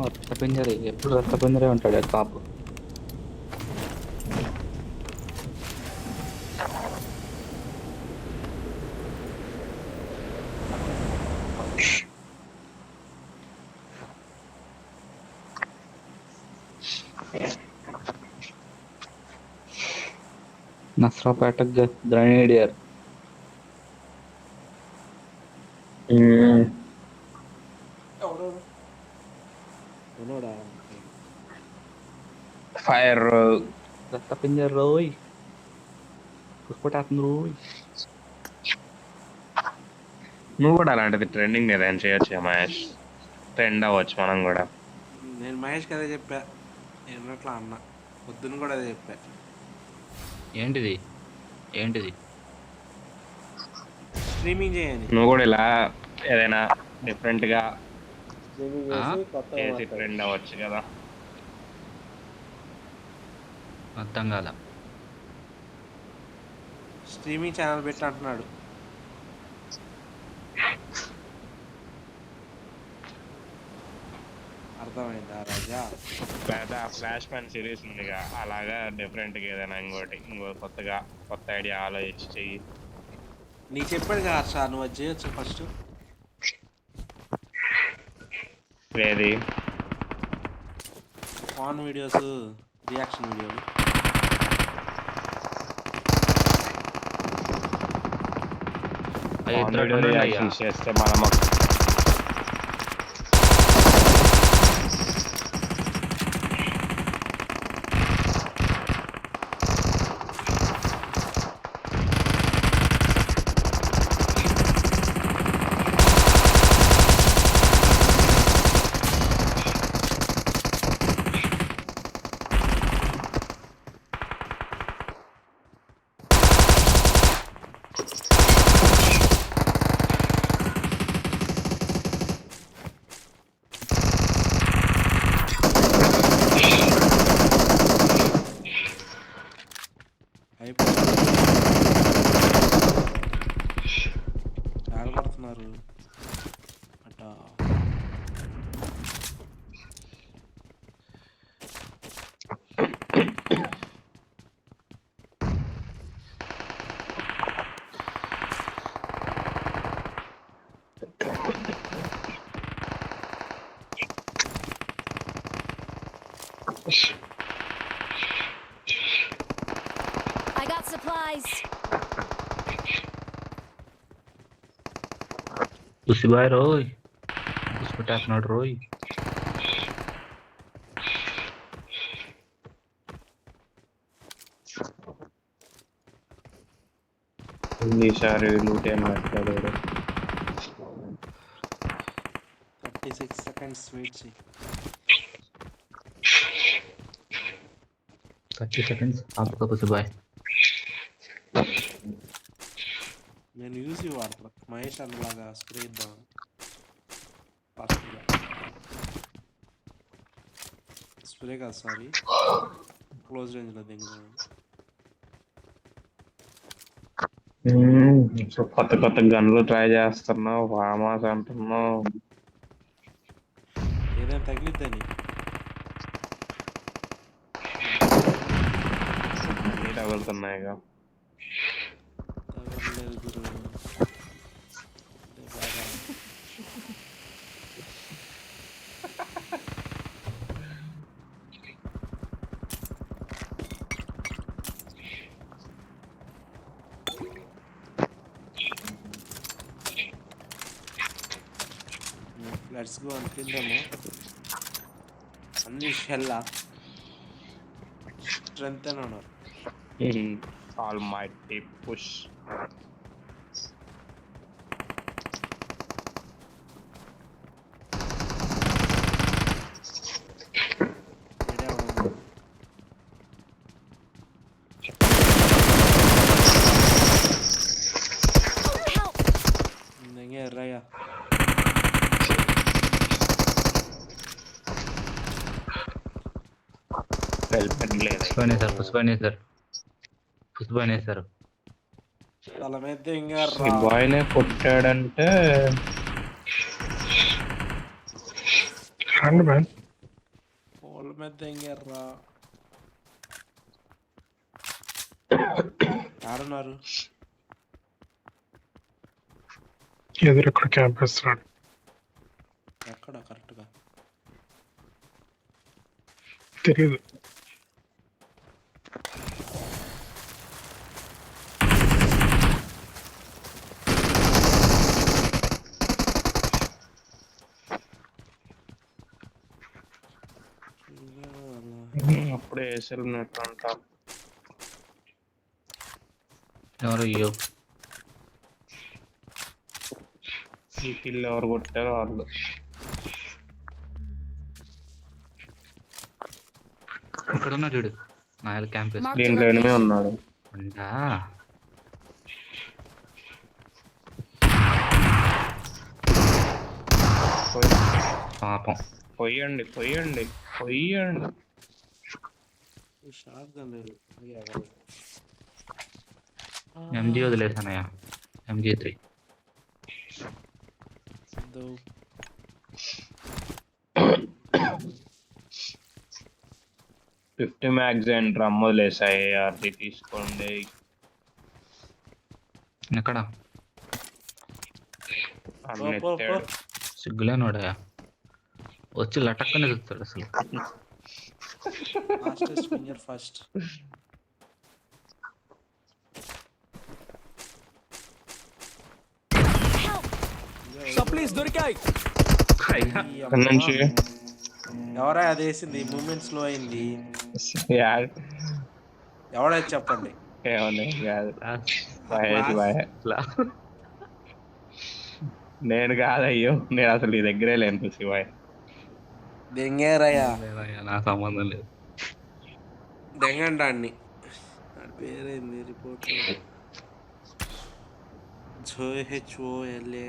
రక్తపింజరి ఎప్పుడు రక్తపింజరే ఉంటాడు కాపు. నస్రాపేట గ్రెనేడియర్. ఎవడెవడు? ఉన్నాడా? ఫైర్ రక్తపింజర్ రోయ్, పుష్పటాత్మ రోయ్. నువ్వు కూడా అలాంటిది ట్రెండింగ్ ఏదైనా చేయొచ్చు మహేష్, ట్రెండ్ అవ్వచ్చు మనం కూడా. నేను మహేష్కి అదే చెప్పా, నేను అట్లా అన్నా, పొద్దున్న కూడా అదే చెప్పా. ఏంటిది ఏంటిది? స్ట్రీమింగ్ చేయని, నువ్వు కూడా ఇలా ఏదైనా డిఫరెంట్ గా స్ట్రీమింగ్ ఆ? చేసి కొత్త చేసి ట్రెండ్ అవ్వచ్చు కదా. అర్థం కాల. స్ట్రీమింగ్ ఛానల్ పెట్టి అంటున్నాడు. అర్థమైందా రాజా? లేదా ఫ్లాష్ మ్యాన్ సిరీస్ ఉందిగా, అలాగా డిఫరెంట్ గా ఏదైనా ఇంకో కొత్తగా కొత్త ఐడియా ఆలోచించి చెయ్యి. నీకు చెప్పాడు కదా హర్ష, నువ్వు అది చేయొచ్చు ఫస్ట్. ఏది ఫాన్ వీడియోస్, రియాక్షన్ వీడియోలు. అయ్యో, ఇద్దరు వీడియో ఉండండి అయ్యా. రియాక్షన్స్ చేస్తే మనం చాలా పడుతున్నారు అట్ట. I got supplies. పుసిబాయ్ రోయ్, పుష్పటాత్మడు రోయ్. ఈసారి లూట్ ఏం మాట్లాడారు. 36 seconds వెయిట్ చేయి. 30 seconds ఆపుకో పుసిబాయ్. నేను యూసీ వాడతా, మహేష్ అన్నలాగా స్ప్రే ఇద్దాం ఫాస్ట్గా. స్ప్రే కాదు, సారీ, క్లోజ్ రేంజ్లో దిగు. కొత్త కొత్త గన్లు ట్రై చేస్తున్నావు, ఫామాస్ అంటున్నావు. ఏదైనా తగిలిద్దని. అన్నీ తగులుతున్నాయిగా. తగలలేదు గురు. బాగా లెట్స్ గో అనుకుందాము. అన్ని షెల్లా స్ట్రెంత్ అని ఉన్నారు. Almighty push. Raya. పుష్పనేశారు. తల మీద ఇంకా ఈ బాయ్నే కొట్టాడంటే మీద తెంగారా ఆడున్నారు ఎదురు ఇక్కడ క్యాంప్ వేస్తున్నాడు. ఎక్కడ కరెక్ట్గా తెలియదు. అప్పుడే వేసేసినట్టు అంటా. ఎవరు అయ్యో ఈ కిల్ ఎవరు కొట్టారో వాళ్ళు. ఇక్కడ ఉన్నా చూడు నాయల క్యాంప్ Mark- దీంట్లో ఎనిమే ఉన్నాడు. ఉంటా. పాపం పొయ్యండి. షార్ట్ గన్ లేదు ఎంజీ వదిలేసానయ్యా. MG3 ఫిఫ్టీ మ్యాగజైన్ డ్రమ్ వదిలేసాయి. అది తీసుకోండి. ఎక్కడ అన్ని ఎత్తాడు. సిగ్గులేనోడయా వచ్చి లటక్కనే చూస్తాడు అసలు. ఫాస్టెస్ట్ ఫింగర్ ఫస్ట్ సప్లీస్ దొరికాయి. అక్కడి నుంచి ఎవరా అది వేసింది మూమెంట్ స్లో అయింది యా- ఎవడైతే చెప్పండి ఏమన్నా కాదు. బాయ్. నేను కాదయ్యో, నేను అసలు నీ దగ్గరే లేను శివాయ్. దెంగారయ్యా లేదయ్యా, నా సంబంధం లేదు. దెంగండి వాడిని పేరేంది రిపోర్ట్ JHOLA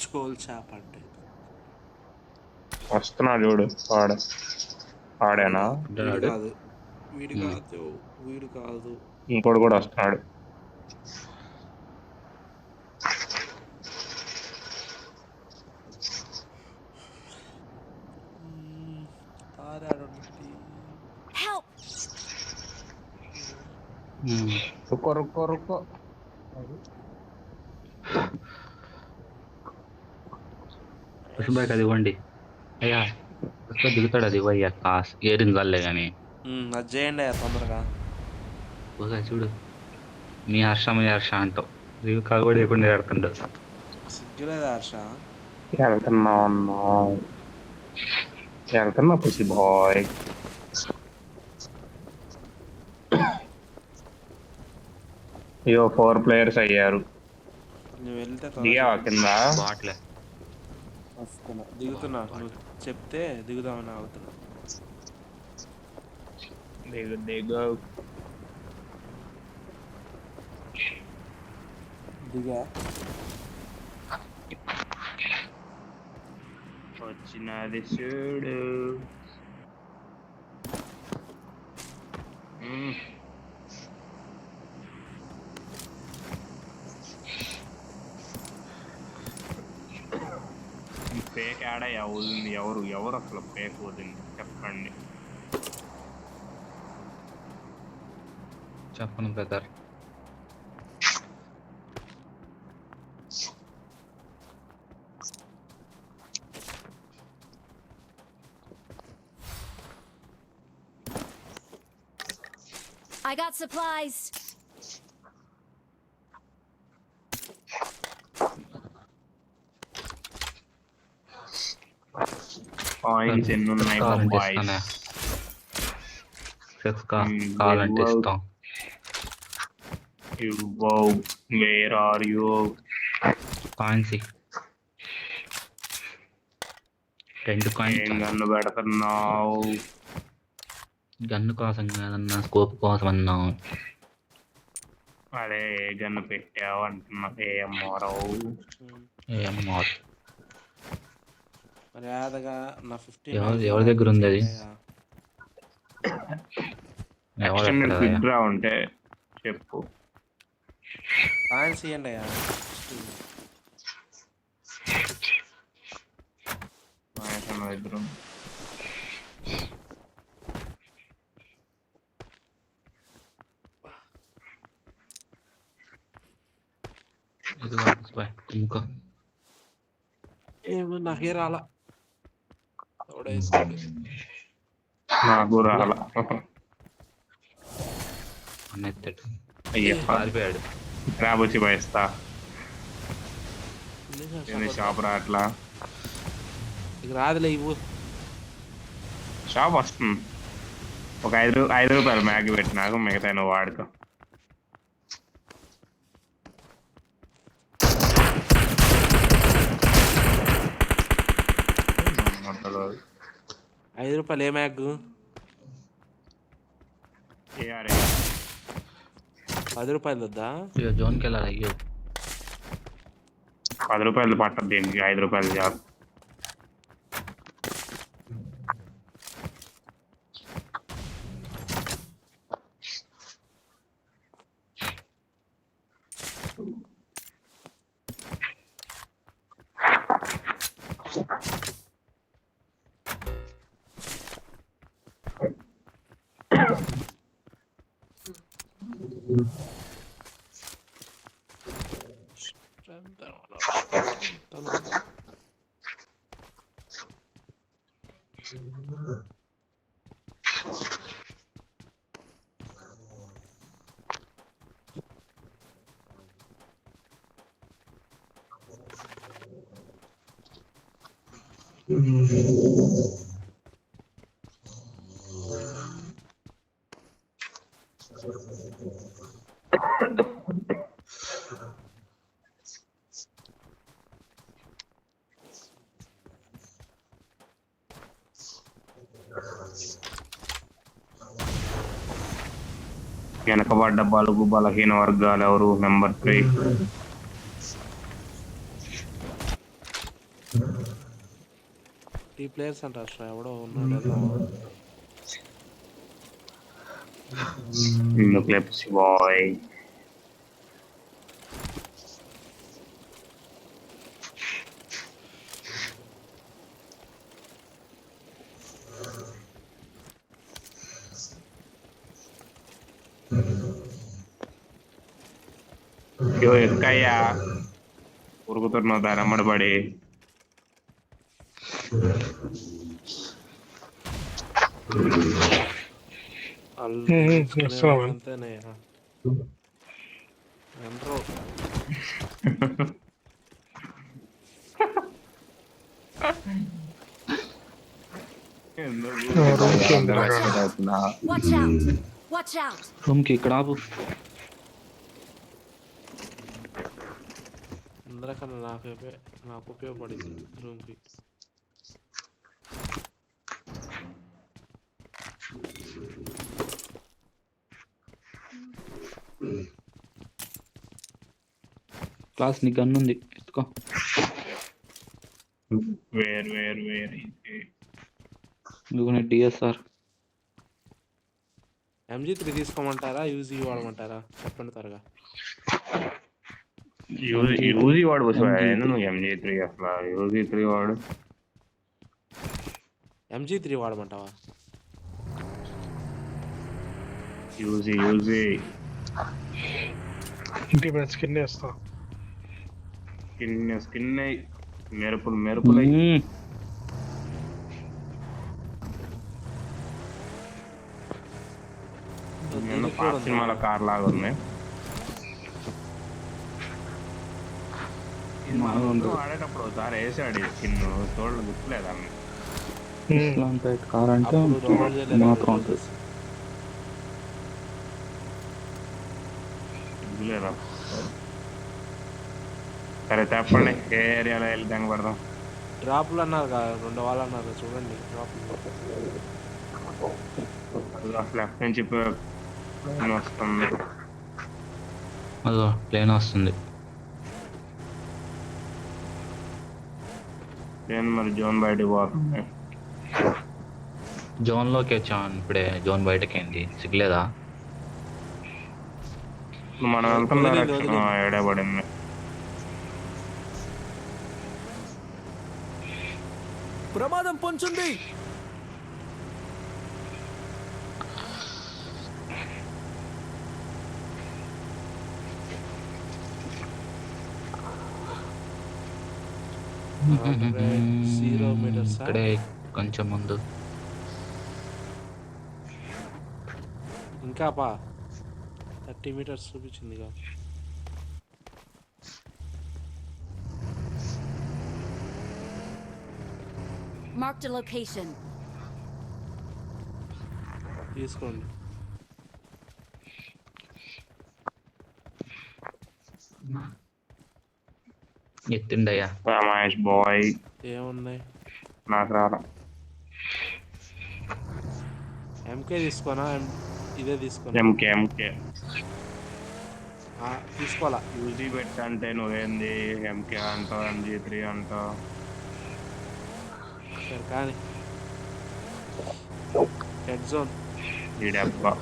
చోల్ చాప్ అంటే వస్తున్నాడు చూడు వాడేనా? వీడు కాదు వీడు కాదు ఇంకోటి కూడా వస్తున్నాడు. Help! రుకో బైక్ అది ఇవ్వండి అయ్యా. దిగుతాడు అది ఇవ్వయ్యా. కాస్ ఏరింగ్ కాలే కానీ అది చేయండి అయ్యా తొందరగా. ఒకసారి చూడు మీ హర్ష అంటావు. రివ్యూ కాగబడి ఎప్పుడు ఆడుతుండదు. సిగ్గులేదు హర్ష. వెళ్తున్నా పుసి బాయ్. అయ్యో 4 players అయ్యారు. నువ్వు వెళ్తే దిగావా కింద? బాట్లే దిగుతున్నా. నువ్వు చెప్తే దిగుదామని అవుతున్నా. దిగు దిగా వచ్చినది చూడు. ఈ ఫేక్ యాడ్ వదిలింది ఎవరు అసలు ఫేక్ వదిలింది చెప్పండి. చెప్పను brother. I got supplies. Points ఎన్ని ఉన్నాయి కావాలంటే బాయ్స్? ఇస్తానే. కావాలంటే ఇస్తాం. Where are you? కాయిన్స్ 2 ఏం కాయిన్స్. గన్ను పెడుతున్నావు? గన్ను కోసం కాదన్నా, స్కోప్ కోసం అన్నా. అదే ఏ గన్ను పెట్టావు అంటున్నా. ఏమోరావు ఏమో మర్యాదగా నా 15 ఎవరి దగ్గర ఉంది అది? ఎవరు ఎక్కడ? ఫిగ్రా ఉంటే చెప్పు. కాయిన్స్ ఇవ్వండి అయ్యా. మహేష్ అన్న దగ్గర ఉంది. ఇంకా ఏమో నాకే రాలా ఎవడేసాడు నాకు రాల. అన్న ఎత్తాడు అయ్యో పారిపోయాడు. ర్యాబ్ వచ్చి భయిస్తా. షాప్ రా అట్లా. ఇక రాదులే ఇవ్వు. షాప్ వస్తుంది. ఒక 5 రూపాయలు మ్యాగీ పెట్టినాక మిగతా నువ్వు వాడుకో. ₹5 ఏ మ్యాగ్? ₹10 వద్దా? అయ్యో జోన్కి వెళ్ళాలి. అయ్యో 10 రూపాయలు పట్టదు దీనికి, 5 రూపాయలు చాలు. వెనకబడ్డ బలుగు బలహీన వర్గాలు ఎవరు? నెంబర్ 3. ప్లేయర్స్ అంటారు అసలు ఎవడో ఉన్నాడు. Clips bye. ఎక్కయ్యా ఉరుకుతున్నావు దాని అమ్మడిపడి. అంతేనే intro. Watch out! Watch out! రూమ్కి ఇక్కడ ఆపు. అందరికన్నా నాకు ఉపయోగపడింది రూమ్కి. క్లాస్ నీ గన్ ఉంది ఎత్తుకో. వేరు ఇదిగోనే డిఎస్ఆర్. MG3 తీసుకోమంటారా UG వాడమంటారా? చెప్పండి త్వరగా. యూజీ వాడు నువ్వు MG3 అసలు యూజీ3 వాడు. MG3 వాడమంటావా? యూజీ ఇంటి మీద స్కిన్ వేస్తా. స్కిన్ మెరుపులు సినిమాల కార్ లాగా ఉంది. ఆడేటప్పుడు ఒకసారి వేసాడు స్కిన్ తోళ్ళు గుర్తులేదా? కార్ అంటే మాత్రం ఉంటుంది. సరే చెప్పండి ఏ ఏరియాలో వెళ్ళి దాన్ని పడదాం. డ్రాప్లు అన్నారు కదా, 2 వాళ్ళు అన్నారు చూడండి. లెఫ్ట్ నుంచి వస్తుంది. అదో ప్లేన్ వస్తుంది. నేను మరి జోన్ బయటకు పోతుంది. జోన్లోకి వచ్చాను ఇప్పుడే. జోన్ బయటకి ఏంటి సిగ్గులేదా? మనం వెళ్తున్న డైరెక్షన్ ఏడబడింది. ప్రమాదం పొంచుంది. జీరో మీటర్స్ ఇక్కడే కొంచెం ముందు. ఇంకా పా 30 మీటర్స్ చూపించిందిగా. Marked a location. తీసుకోండి. ఎత్తిండయ్యా. మహేష్ బాయ్ ఏమున్నాయి? నాకు రాలా. ఎంకే తీసుకోనా? ఇదే తీసుకోనా? ఎంకే తీసుకోవాలా? యూజీ పెట్టంటే నువ్వేంది ఎంకే అంటావు, MG3 అంటావు. సరే కానీ హెడ్ జోన్ ఈ డబ్బా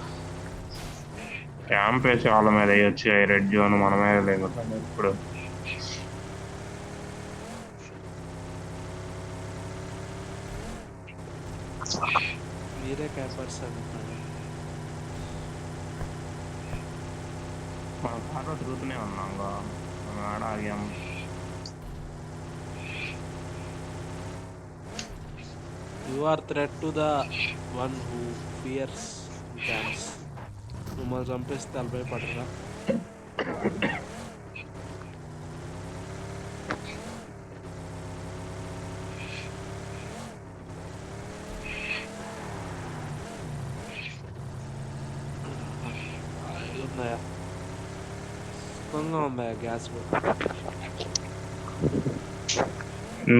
క్యాంప్ వేసి వాళ్ళ మీద వేయొచ్చు. రెడ్ జోన్ మన మీద లేకుండా ఇప్పుడు. మీరే క్యాంపర్స్ అంటున్నారు. మన కార్లో తిరుగుతూనే ఉన్నాం, మనం ఆడ ఆగాము. You are threat to the one who fears camps. మిమ్మల్ని చంపేస్తే వాళ్ళు భయపడరా? ఉన్నాయా? సుఖంగా ఉందా gas?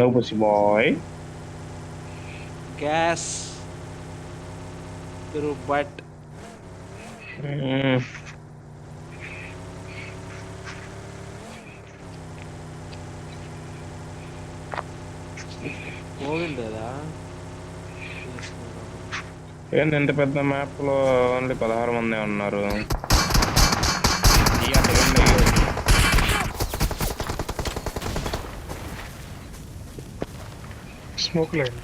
No pussy boy. Gas through butt. పోయిండేదా? ఏంది ఇంత పెద్ద మ్యాప్ లో ఓన్లీ 16 మందే ఉన్నారు. Smoke line.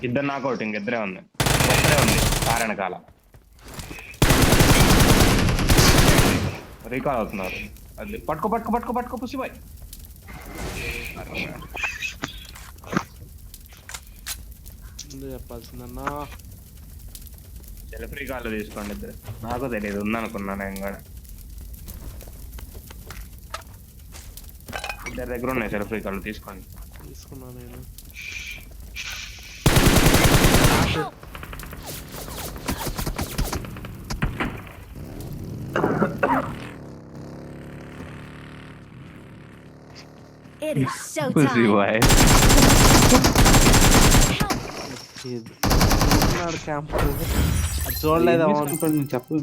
ఇద్దరు నాకౌట్, ఇంకిద్దరే ఉంది. ఒక్కడే ఉంది కారణకాల. రీకాల్ అవుతున్నారు. అది పట్టుకో పుసిబాయ్. చెప్పాల్సిందన్నా సెల్ఫ్ రీకాల్ తీసుకోండి ఇద్దరు. నాకు తెలియదు, ఉందనుకున్నాను నేను కూడా. ఇద్దరి దగ్గర ఉన్నాయి సెల్ఫ్ రీకాల్, తీసుకోండి. తీసుకున్నా నేను. It is showtime. క్యాంప్ చూడలేదా? చెప్పు.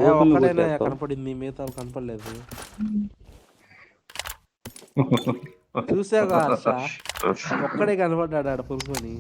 ఒక్కడైనా కనపడింది, మిగతా కనపడలేదు. చూసాగా హర్ష, ఒక్కడే కనపడ్డాడు ఆడ పురుషుని.